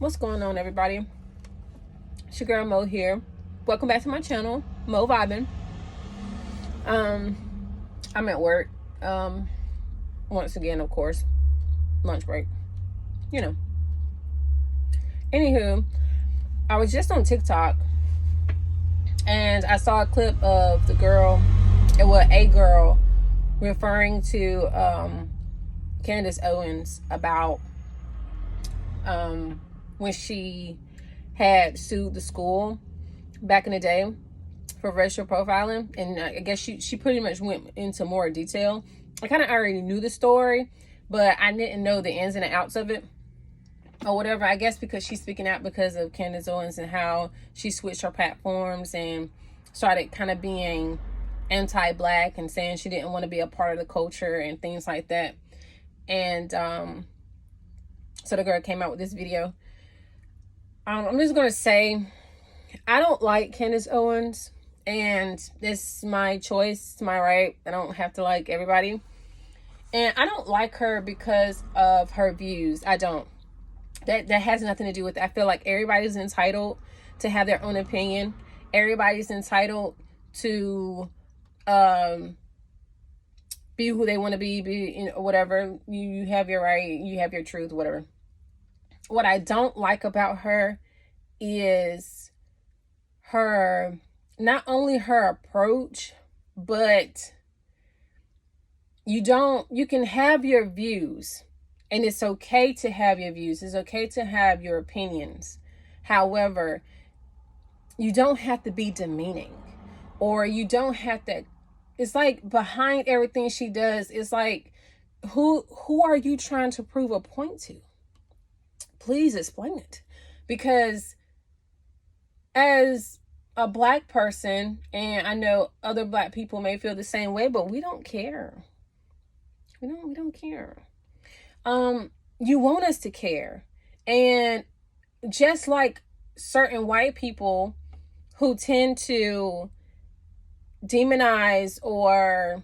What's going on, everybody? It's your girl Mo here. Welcome back to my channel, Mo Vibin. I'm at work. Once again, of course, lunch break. You know. Anywho, I was just on TikTok and I saw a clip of a girl referring to Candace Owens about when she had sued the school back in the day for racial profiling, and I guess she pretty much went into more detail. I kind of already knew the story, but I didn't know the ins and the outs of it or whatever. I guess because she's speaking out because of Candace Owens and how she switched her platforms and started kind of being anti-black and saying she didn't want to be a part of the culture and things like that. And so the girl came out with this video. I'm just gonna say, I don't like Candace Owens, and this is my choice, it's my right. I don't have to like everybody, and I don't like her because of her views. I don't. That has nothing to do with it. I feel like everybody's entitled to have their own opinion. Everybody's entitled to be who they want to be, whatever. You have your right, you have your truth, whatever. What I don't like about her is not only her approach, but you can have your views, and it's okay to have your views. It's okay to have your opinions. However, you don't have to be demeaning, or you don't have to. It's like behind everything she does, it's like, who are you trying to prove a point to? Please explain it. Because as a black person, and I know other black people may feel the same way, but we don't care. We don't care. You want us to care. And just like certain white people who tend to demonize or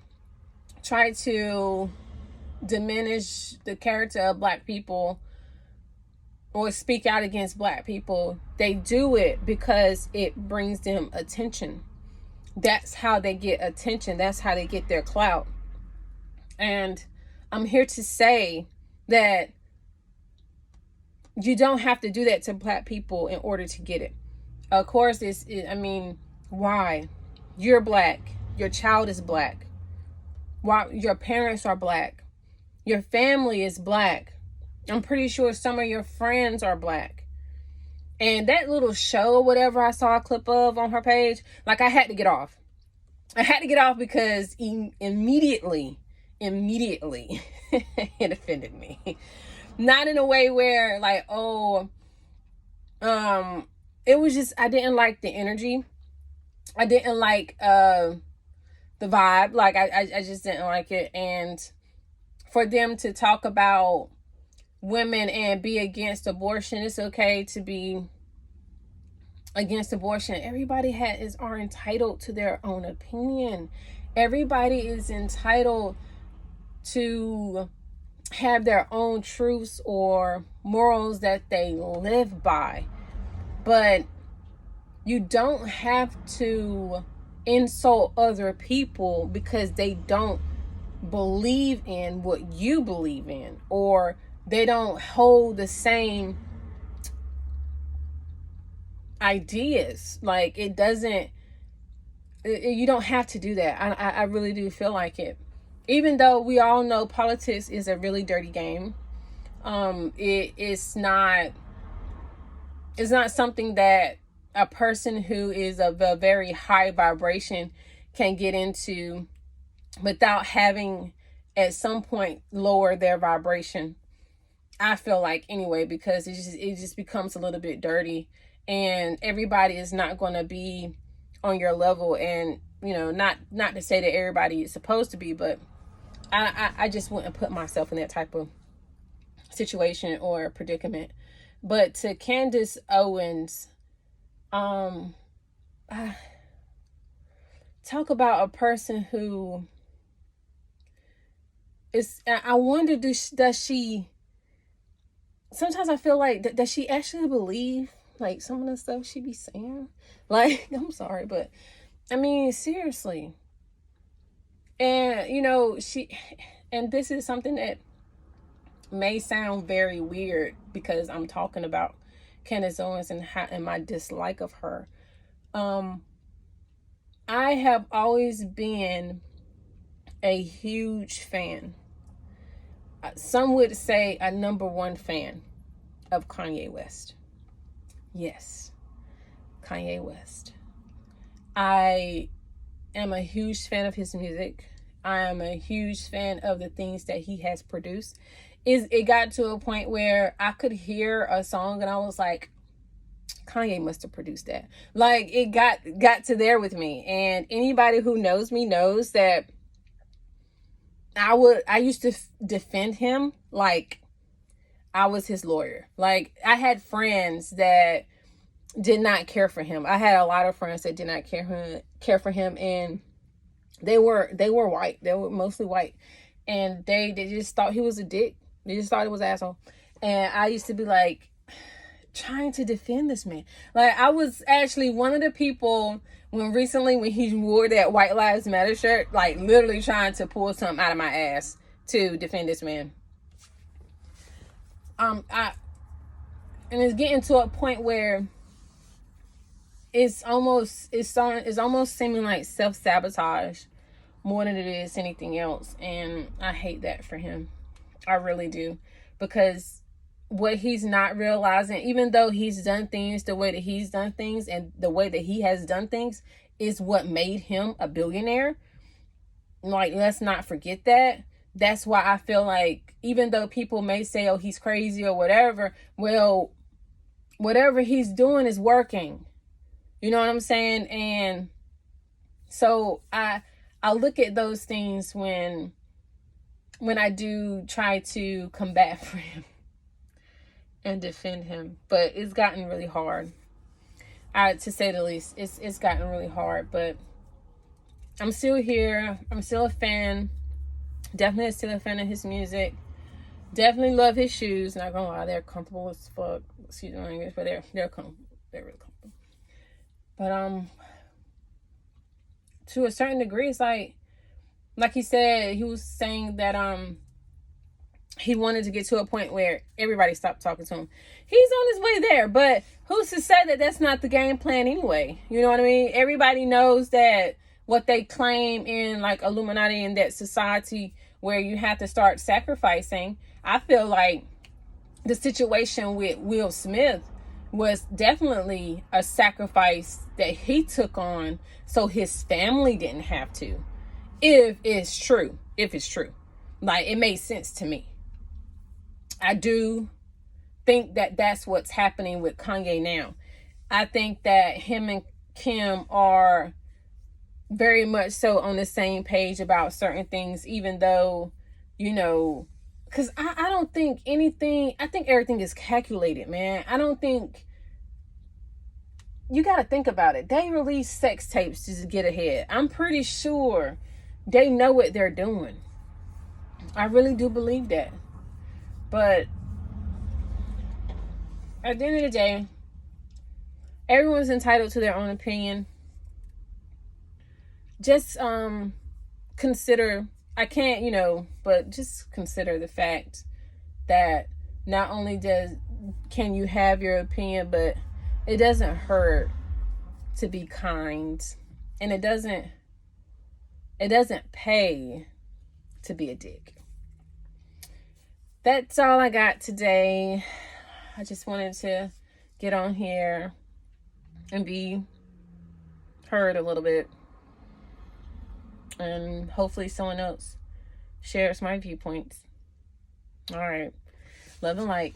try to diminish the character of black people or speak out against black people, they do it because it brings them attention. That's how they get attention. That's how they get their clout. And I'm here to say that you don't have to do that to black people in order to get it. Of course, why? You're black. Your child is black. Why? Your parents are black. Your family is black. I'm pretty sure some of your friends are black. And that little show, whatever I saw a clip of on her page, like, I had to get off. I had to get off because immediately, it offended me. Not in a way where, like, it was just, I didn't like the energy. I didn't like the vibe. Like, I just didn't like it. And for them to talk about women and be against abortion, it's okay to be against abortion. Everybody are entitled to their own opinion. Everybody is entitled to have their own truths or morals that they live by. But you don't have to insult other people because they don't believe in what you believe in, or they don't hold the same ideas. Like, you don't have to do that. I really do feel like it. Even though we all know politics is a really dirty game. It's not something that a person who is of a very high vibration can get into without having at some point lower their vibration. I feel like, anyway, because it just becomes a little bit dirty, and everybody is not going to be on your level. And not to say that everybody is supposed to be, but I just wouldn't put myself in that type of situation or predicament. But to Candace Owens, talk about a person who is, I wonder, does she sometimes I feel like does she actually believe like some of the stuff she be saying? Like, I'm sorry, but I mean, seriously. And and this is something that may sound very weird because I'm talking about Candace Owens and my dislike of her. I have always been a huge fan. Some would say a number one fan of Kanye West. Yes, Kanye West. I am a huge fan of his music. I am a huge fan of the things that he has produced. It got to a point where I could hear a song and I was like, Kanye must have produced that. Like, it got to there with me. And anybody who knows me knows that I used to defend him like I was his lawyer. Like, I had friends that did not care for him. I had a lot of friends that did not care for him, and they were white. They were mostly white, and they just thought he was a dick. They just thought it was an asshole. And I used to be like trying to defend this man. Like, I was actually one of the people when he wore that White Lives Matter shirt, like literally trying to pull something out of my ass to defend this man. And it's getting to a point where it's almost seeming like self-sabotage more than it is anything else. And I hate that for him. I really do. Because what he's not realizing, even though he's done things the way that he's done things and the way that he has done things is what made him a billionaire. Like, let's not forget that. That's why I feel like even though people may say, oh, he's crazy or whatever, well, whatever he's doing is working. You know what I'm saying? And so I look at those things when I do try to combat for him and defend him. But it's gotten really hard. To say the least, it's gotten really hard. But I'm still here. I'm still a fan. Definitely still a fan of his music. Definitely love his shoes. Not gonna lie, they're comfortable as fuck. Excuse my language, but they're comfortable. They're really comfortable. But to a certain degree, it's like he said, he was saying that he wanted to get to a point where everybody stopped talking to him. He's on his way there, but who's to say that that's not the game plan anyway? You know what I mean? Everybody knows that what they claim in like Illuminati and that society where you have to start sacrificing. I feel like the situation with Will Smith was definitely a sacrifice that he took on so his family didn't have to. If it's true. Like, it made sense to me. I do think that that's what's happening with Kanye now. I think that him and Kim are very much so on the same page about certain things, even though, because I don't think anything, I think everything is calculated, man. I don't think, you got to think about it. They release sex tapes just to get ahead. I'm pretty sure they know what they're doing. I really do believe that. But at the end of the day, everyone's entitled to their own opinion. Just consider, I can't, but just consider the fact that not only can you have your opinion, but it doesn't hurt to be kind, and it doesn't pay to be a dick. That's all I got today. I just wanted to get on here and be heard a little bit. And hopefully someone else shares my viewpoints. All right. Love and light.